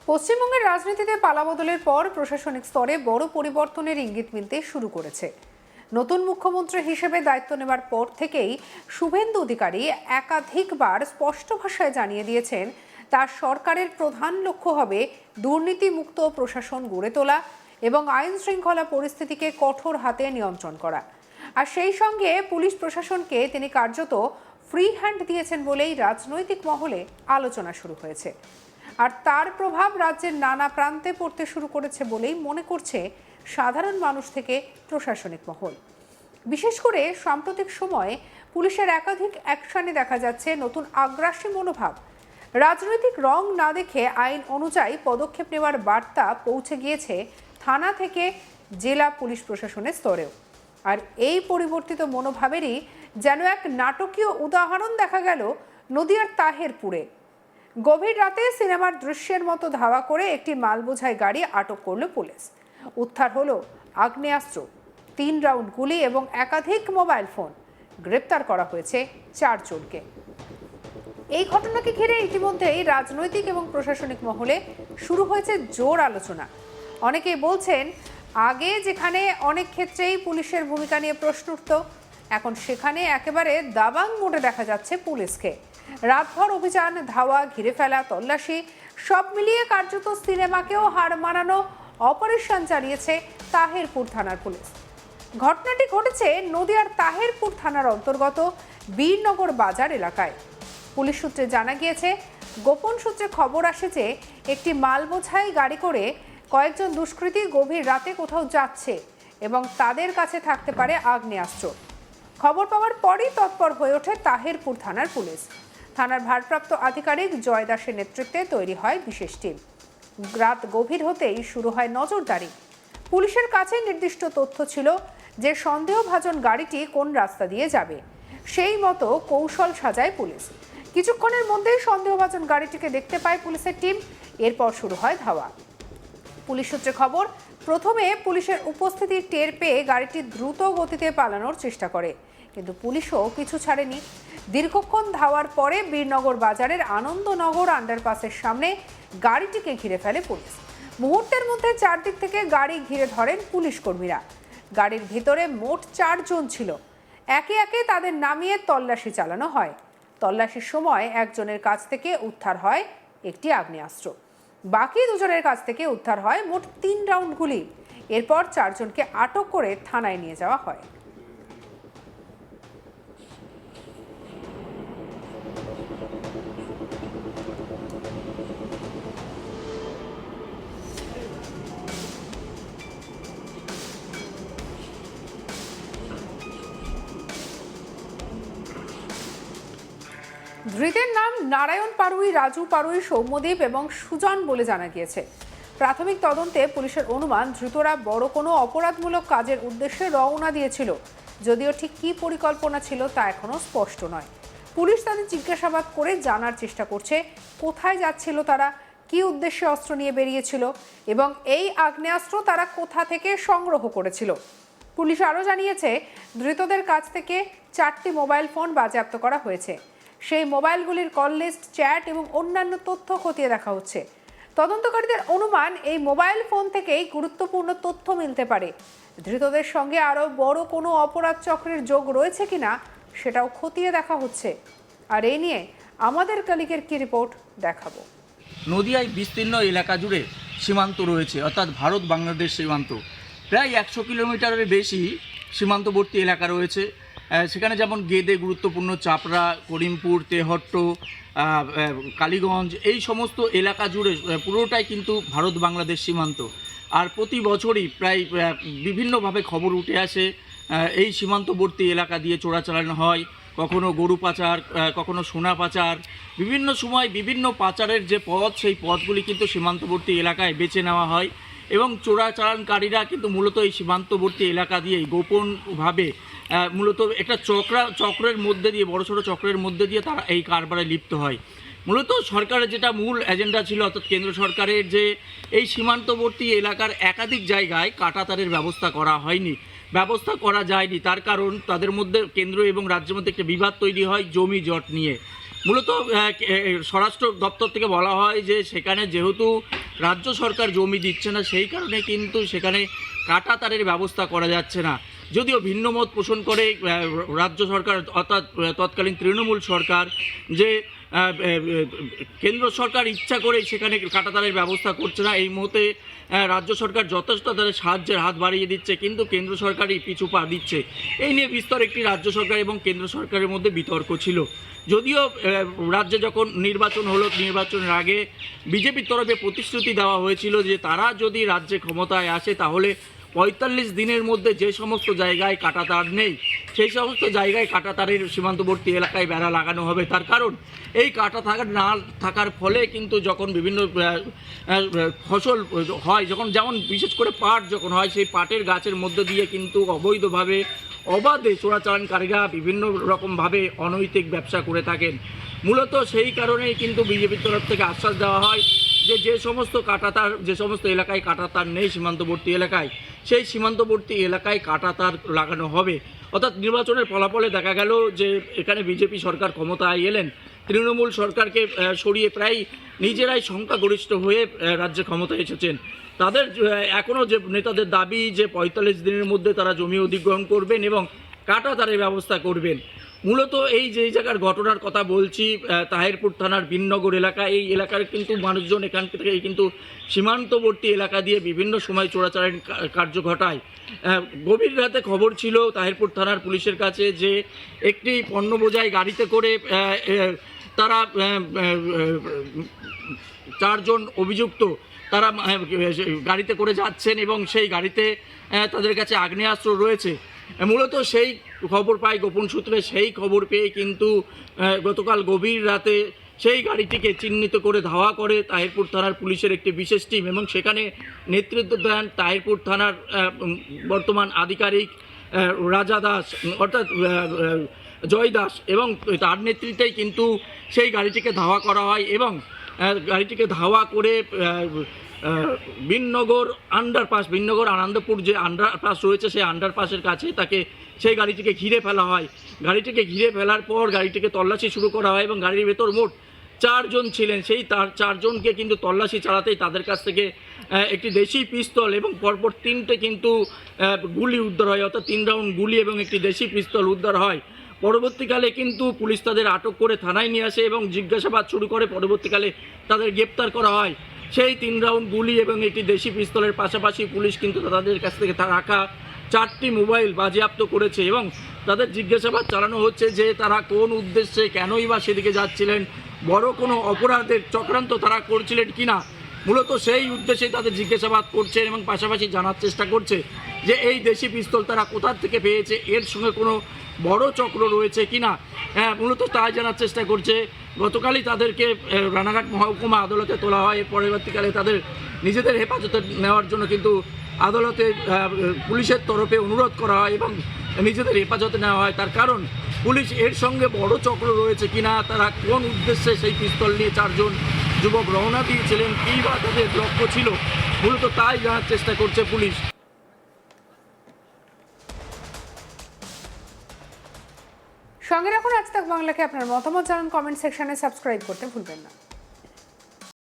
পশ্চিমবঙ্গের রাজনীতিতে পালাবদলের পর প্রশাসনিক স্তরে বড় পরিবর্তনের ইঙ্গিত মিলতে শুরু করেছে। নতুন মুখ্যমন্ত্রী হিসেবে দায়িত্ব নেওয়ার পর থেকেই শুভেন্দু অধিকারী একাধিকবার স্পষ্ট ভাষায় জানিয়ে দিয়েছেন তার সরকারের প্রধান লক্ষ্য হবে দুর্নীতিমুক্ত প্রশাসন গড়ে তোলা এবং আইন শৃঙ্খলা পরিস্থিতিকে কঠোর হাতে নিয়ন্ত্রণ করা। আর সেই সঙ্গে পুলিশ প্রশাসনকে তিনি কার্যত ফ্রি হ্যান্ড দিয়েছেন বলেই রাজনৈতিক মহলে আলোচনা শুরু হয়েছে। আর তার প্রভাব রাজ্যের নানা প্রান্তে পড়তে শুরু করেছে বলেই মনে করছে সাধারণ মানুষ থেকে প্রশাসনিক মহল। বিশেষ করে সাম্প্রতিক সময়ে পুলিশের একাধিক অ্যাকশনে দেখা যাচ্ছে নতুন আগ্রাসী মনোভাব। রাজনৈতিক রং না দেখে আইন অনুযায়ী পদক্ষেপ নেওয়ার বার্তা পৌঁছে গিয়েছে থানা থেকে জেলা পুলিশ প্রশাসনের স্তরেও। আর এই পরিবর্তিত মনোভাবেরই যেন এক নাটকীয় উদাহরণ দেখা গেল নদিয়ার তাহেরপুরে। গভীর রাতে সিনেমার দৃশ্যের মতো ধাওয়া করে একটি মালবোঝাই গাড়ি আটক করল পুলিশ। উদ্ধার হলো আগ্নেয়াস্ত্র, 3 রাউন্ড গুলি এবং একাধিক মোবাইল ফোন। গ্রেপ্তার করা হয়েছে 4 জনকে। এই ঘটনাকে ঘিরে ইতিমধ্যেই রাজনৈতিক এবং প্রশাসনিক মহলে শুরু হয়েছে জোর আলোচনা। অনেকেই বলছেন আগে যেখানে অনেক ক্ষেত্রেই পুলিশের ভূমিকা নিয়ে প্রশ্ন উঠত, এখন সেখানে একেবারে দাবাং মোডে দেখা যাচ্ছে পুলিশকে। রাতভর অভিযান, ধাওয়া, ঘিরে ফেলা, তল্লাশি সব মিলিয়ে কার্যত সিনেমাকেও হার মানানো অপারেশন চালিয়েছে তাহেরপুর থানার পুলিশ। ঘটনাটি ঘটেছে নদিয়ার তাহেরপুর থানার অন্তর্গত বীরনগর বাজার এলাকায়। পুলিশ সূত্রে জানা গিয়েছে, গোপন সূত্রে খবর আসে যে একটি মালবোঝাই গাড়ি করে কয়েকজন দুষ্কৃতী গভীর রাতে কোথাও যাচ্ছে এবং তাদের কাছে থাকতে পারে আগ্নেয়াস্ত্র। খবর পাওয়ার পরই তৎপর হয়ে ওঠে তাহেরপুর থানার পুলিশ। থানার ভারপ্রাপ্ত আধিকারিক জয় দাসের নেতৃত্বে তৈরি হয় বিশেষ টিম। রাত গভীর হতেই শুরু হয় নজরদারি। পুলিশের কাছে নির্দিষ্ট তথ্য ছিল যে সন্দেহভাজন গাড়িটি কোন রাস্তা দিয়ে যাবে। সেই মতো কৌশল সাজায় পুলিশ। কিছুক্ষণের মধ্যেই সন্দেহভাজন গাড়িটিকে দেখতে পায় পুলিশের টিম। এরপর শুরু হয় ধাওয়া। পুলিশ সূত্রে খবর, প্রথমে পুলিশের উপস্থিতি টের পেয়ে গাড়িটি দ্রুত গতিতে পালানোর চেষ্টা করে, কিন্তু পুলিশও পিছু ছাড়েনি। দীর্ঘক্ষণ ধাওয়ার পরে বীরনগর বাজারের আনন্দনগর আন্ডারপাসের সামনে গাড়িটিকে ঘিরে ফেলে পুলিশ। মুহূর্তের মধ্যে চারদিক থেকে গাড়ি ঘিরে ধরেন পুলিশ কর্মীরা। গাড়ির ভিতরে মোট 4 জন ছিল। একে একে তাদের নামিয়ে তল্লাশি চালানো হয়। তল্লাশির সময় একজনের কাছ থেকে উদ্ধার হয় একটি আগ্নেয়াস্ত্র। বাকি 2 জনের কাছ থেকে উদ্ধার হয় মোট 3 রাউন্ড গুলি। এরপর 4 জনকে আটক করে থানায় নিয়ে যাওয়া হয়। ধৃতের নাম নারায়ণ পারুই, রাজু পারুই, সৌম্যদীপ এবং সুজন বলে জানা গিয়েছে। প্রাথমিক তদন্তে পুলিশের অনুমান ধৃতরা বড় কোনো অপরাধমূলক কাজের উদ্দেশ্যে রওনা দিয়েছিল, যদিও ঠিক কী পরিকল্পনা ছিল তা এখনও স্পষ্ট নয়। পুলিশ তাদের জিজ্ঞাসাবাদ করে জানার চেষ্টা করছে কোথায় যাচ্ছিল তারা, কী উদ্দেশ্যে অস্ত্র নিয়ে বেরিয়েছিল এবং এই আগ্নেয়াস্ত্র তারা কোথা থেকে সংগ্রহ করেছিল। পুলিশ আরও জানিয়েছে, ধৃতদের কাছ থেকে 4টি মোবাইল ফোন বাজেয়াপ্ত করা হয়েছে। সেই মোবাইলগুলির কল লিস্ট, চ্যাট এবং অন্যান্য তথ্য খতিয়ে দেখা হচ্ছে। তদন্তকারীদের অনুমান, এই মোবাইল ফোন থেকেই গুরুত্বপূর্ণ তথ্য মিলতে পারে। ধৃতদের সঙ্গে আরও বড় কোনো অপরাধ চক্রের যোগ রয়েছে কিনা সেটাও খতিয়ে দেখা হচ্ছে। আর এই নিয়ে আমাদের কলিগের কি রিপোর্ট দেখাবো। নদিয়ায় বিস্তীর্ণ এলাকা জুড়ে সীমান্ত রয়েছে, অর্থাৎ ভারত বাংলাদেশ সীমান্ত। প্রায় 100 কিলোমিটারের বেশি সীমান্তবর্তী এলাকা রয়েছে। সেখানে যেমন গেদে গুরুত্বপূর্ণ, চাপড়া, করিমপুর, তেহট্ট, কালীগঞ্জ, এই সমস্ত এলাকা জুড়ে পুরোটাই কিন্তু ভারত বাংলাদেশ সীমান্ত। আর প্রতি বছরই প্রায় বিভিন্নভাবে খবর উঠে আসে এই সীমান্তবর্তী এলাকা দিয়ে চোরাচালান হয়, কখনো গরু পাচার, কখনো সোনা পাচার। বিভিন্ন সময় বিভিন্ন পাচারের যে পথ, সেই পথগুলি কিন্তু সীমান্তবর্তী এলাকায় বেছে নেওয়া হয় এবং চোরাচালানকারীরা কিন্তু মূলত এই সীমান্তবর্তী এলাকা দিয়েই গোপনভাবে মূলত একটা চক্রের মধ্যে দিয়ে, বড়সড় চক্রের মধ্যে দিয়ে তারা এই কারবারে লিপ্ত হয়। মূলত সরকারের যেটা মূল এজেন্ডা ছিল, অর্থাৎ কেন্দ্র সরকারের, যে এই সীমান্তবর্তী এলাকার একাধিক জায়গায় কাঁটাতারের ব্যবস্থা করা হয়নি, ব্যবস্থা করা যায়নি। তার কারণ তাদের মধ্যে, কেন্দ্র এবং রাজ্যের মধ্যে একটা বিবাদ তৈরি হয় জমি জট নিয়ে। মূলত স্বরাষ্ট্র দপ্তর থেকে বলা হয় যে সেখানে যেহেতু রাজ্য সরকার জমি দিচ্ছে না, সেই কারণে কিন্তু সেখানে কাঁটা তারের ব্যবস্থা করা যাচ্ছে না। যদিও ভিন্ন মত পোষণ করে রাজ্য সরকার অর্থাৎ তৎকালীন তৃণমূল সরকার যে কেন্দ্র সরকার ইচ্ছা করে সেখানে কাঁটাতারের ব্যবস্থা করছে না, এই মুহূর্তে রাজ্য সরকার যথেষ্ট তাদের সাহায্যের হাত বাড়িয়ে দিচ্ছে, কিন্তু কেন্দ্র সরকারই পিছু পা দিচ্ছে। এই নিয়ে বিস্তর একটি রাজ্য সরকার এবং কেন্দ্র সরকারের মধ্যে বিতর্ক ছিল। যদিও রাজ্যে যখন নির্বাচন হলো, নির্বাচনের আগে বিজেপির তরফে প্রতিশ্রুতি দেওয়া হয়েছিল যে তারা যদি রাজ্যে ক্ষমতায় আসে তাহলে ৪৫ দিনের মধ্যে যে সমস্ত জায়গায় কাঁটাতার নেই সেই সমস্ত জায়গায় কাঁটাতারের সীমান্তবর্তী এলাকায় বেড়া লাগানো হবে। তার কারণ এই কাঁটা না থাকার ফলে কিন্তু যখন বিভিন্ন ফসল হয়, যখন যেমন বিশেষ করে পাট যখন হয়, সেই পাটের গাছের মধ্য দিয়ে কিন্তু অবৈধভাবে অবাধে চোরাচালানকারীরা বিভিন্ন রকমভাবে অনৈতিক ব্যবসা করে থাকেন। মূলত সেই কারণেই কিন্তু বিজেপির তরফ থেকে আশ্বাস দেওয়া হয় যে সমস্ত কাঁটাতার, যে সমস্ত এলাকায় কাঁটাতার নেই সীমান্তবর্তী এলাকায়, সেই সীমান্তবর্তী এলাকায় কাঁটাতার লাগানো হবে। অর্থাৎ নির্বাচনের ফলাফলে দেখা গেল যে এখানে বিজেপি সরকার ক্ষমতায় এলেন, তৃণমূল সরকারকে সরিয়ে প্রায় নিজেরাই সংখ্যাগরিষ্ঠ হয়ে রাজ্যে ক্ষমতায় এসেছেন। তাদের এখনও যে নেতাদের দাবি যে ৪৫ দিনের মধ্যে তারা জমি অধিগ্রহণ করবেন এবং কাঁটাতারের ব্যবস্থা করবেন। মূলত এই যে জায়গার ঘটনার কথা বলছি, তাহিরপুর থানার বিননগর এলাকা, এই এলাকার কিন্তু মানুষজন এখান থেকে কিন্তু সীমান্তবর্তী এলাকা দিয়ে বিভিন্ন সময় চোরাচালান কার্য ঘটায়। গভীর রাতে খবর ছিল তাহিরপুর থানার পুলিশের কাছে যে একটি পণ্য বোঝাই গাড়িতে করে তারা 4 জন অভিযুক্ত তারা গাড়িতে করে যাচ্ছেন এবং সেই গাড়িতে তাদের কাছে আগ্নেয়াস্ত্র রয়েছে। মূলত সেই খবর পাই গোপন সূত্রে, সেই খবর পেয়ে কিন্তু গতকাল গভীর রাতে সেই গাড়িটিকে চিহ্নিত করে ধাওয়া করে তাহিরপুর থানার পুলিশের একটি বিশেষ টিম এবং সেখানে নেতৃত্ব দেন তাহিরপুর থানার বর্তমান আধিকারিক রাজা দাস অর্থাৎ জয় দাস, এবং তার নেতৃত্বেই কিন্তু সেই গাড়িটিকে ধাওয়া করা হয় এবং গাড়িটিকে ধাওয়া করে বিননগর আন্ডারপাস, বিননগর আনন্দপুর যে আন্ডারপাস রয়েছে সেই আন্ডারপাসের কাছে তাকে সেই গাড়িটিকে ঘিরে ফেলা হয়। গাড়িটিকে ঘিরে ফেলার পর গাড়িটিকে তল্লাশি শুরু করা হয় এবং গাড়ির ভেতর মোট 4 জন ছিলেন। সেই 4 জনকে কিন্তু তল্লাশি চালাতেই তাদের কাছ থেকে একটি দেশি পিস্তল এবং পরপর 3টে কিন্তু গুলি উদ্ধার হয়, অর্থাৎ 3 রাউন্ড গুলি এবং একটি দেশি পিস্তল উদ্ধার হয়। পরবর্তীকালে কিন্তু পুলিশ তাদের আটক করে থানায় নিয়ে আসে এবং জিজ্ঞাসাবাদ শুরু করে। পরবর্তীকালে তাদের গ্রেপ্তার করা হয়। সেই 3 রাউন্ড গুলি এবং একটি দেশি পিস্তলের পাশাপাশি পুলিশ কিন্তু তাদের কাছ থেকে রাখা 4টি মোবাইল বাজেয়াপ্ত করেছে এবং তাদের জিজ্ঞাসাবাদ চালানো হচ্ছে যে তারা কোন উদ্দেশ্যে, কেনই বা সেদিকে যাচ্ছিলেন, বড় কোনো অপরাধের চক্রান্ত তারা করছিলেন কিনা। মূলত সেই উদ্দেশ্যে তাদের জিজ্ঞাসাবাদ করছে এবং পাশাপাশি জানার চেষ্টা করছে যে এই দেশি পিস্তল তারা কোথা থেকে পেয়েছে, এর সঙ্গে কোনো বড় চক্র রয়েছে কিনা। মূলত তাই জানার চেষ্টা করছে। গতকালই তাদেরকে রানাঘাট মহকুমা আদালতে তোলা হয়। পরবর্তীকালে তাদের নিজেদের হেফাজতে নেওয়ার জন্য কিন্তু আদালতে পুলিশের তরফে অনুরোধ করা হয় এবং নিজেদের হেফাজতে নেওয়া হয়। তার কারণ পুলিশ এর সঙ্গে বড় চক্র রয়েছে কিনা, তারা কোন উদ্দেশ্যে সেই পিস্তল নিয়ে 4 জন যুবক রওনা দিয়েছিলেন, কী বা তাদের লক্ষ্য ছিল, মূলত তাই জানার চেষ্টা করছে পুলিশ। সঙ্গে রাখুন আজ তাক বাংলাকে। আপনার মতামত জানান কমেন্ট সেকশনে, সাবস্ক্রাইব করতে ভুলবেন না।